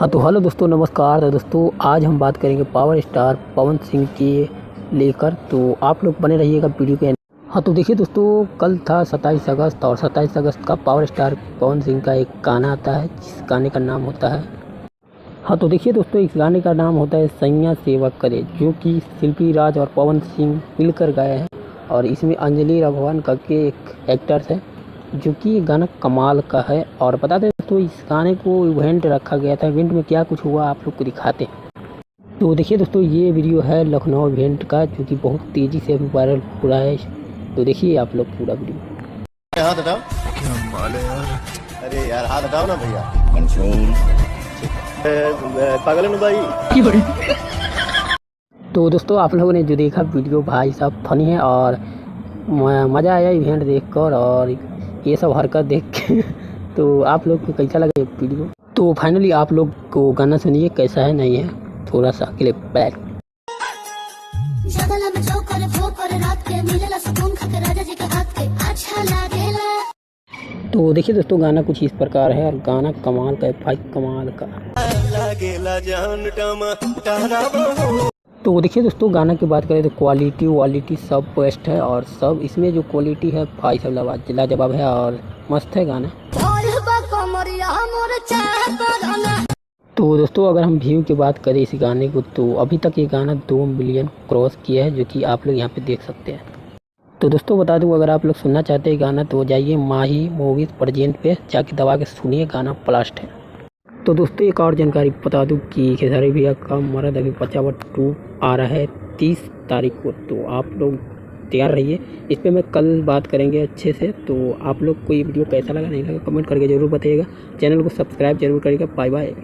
हाँ तो हेलो दोस्तों, नमस्कार। तो दोस्तों आज हम बात करेंगे पावर स्टार पवन सिंह के लेकर, तो आप लोग बने रहिएगा वीडियो के। हाँ तो देखिए दोस्तों, कल था 27 अगस्त और 27 अगस्त का पावर स्टार पवन सिंह का एक गाना आता है जिस गाने का नाम होता है, हाँ तो देखिए दोस्तों, इस गाने का नाम होता है सैया सेवा करे, जो कि शिल्पी राज और पवन सिंह मिलकर गाए हैं। और इसमें अंजलि राघवन करके एक एक्टर्स है, जो कि ये गाना कमाल का है। और बता दें तो इस गाने को इवेंट रखा गया था। इवेंट में क्या कुछ हुआ आप लोग को दिखाते हैं। तो देखिए दोस्तों, ये वीडियो है लखनऊ इवेंट का, जो कि बहुत तेज़ी से अभी वायरल हो रहा है। तो देखिए आप लोग पूरा वीडियो। हाथ हटाओ। क्या माल है यार। अरे यार हाथ हटाओ ना भैया। कंट्रोल। पागल है ना भाई। तो दोस्तों आप लोगों ने जो देखा वीडियो, भाई साहब फनी है और मज़ा आया इवेंट देखकर और ये सब हरकत देख के। तो आप लोग को कैसा लगा ये वीडियो। तो फाइनली आप लोग को गाना सुनिए कैसा है नहीं है, थोड़ा सा क्लिप बैक। तो देखिए दोस्तों, गाना कुछ इस प्रकार है और गाना कमाल का है भाई, कमाल का। तो देखिए दोस्तों, गाना की बात करें तो क्वालिटी सब बेस्ट है और सब इसमें जो क्वालिटी है भाई सब लाजवाब है और मस्त है गाना। तो दोस्तों अगर हम व्यू की बात करें इस गाने को, तो अभी तक ये गाना 2 मिलियन क्रॉस किया है, जो कि आप लोग यहाँ पे देख सकते हैं। तो दोस्तों बता दूं, अगर आप लोग सुनना चाहते हैं गाना तो जाइए माही मूवीज़ प्रेजेंट पे जाके दबा के सुनिए, गाना ब्लास्ट है। तो दोस्तों एक और जानकारी बता दूं कि खेसारी भैया का मर्द अभी बचावट 2 आ रहा है 30 तारीख को। तो आप लोग तैयार रहिए, इस पर मैं कल बात करेंगे अच्छे से। तो आप लोग को ये वीडियो कैसा लगा नहीं लगा कमेंट करके ज़रूर बताइएगा। चैनल को सब्सक्राइब जरूर करिएगा। Bye bye.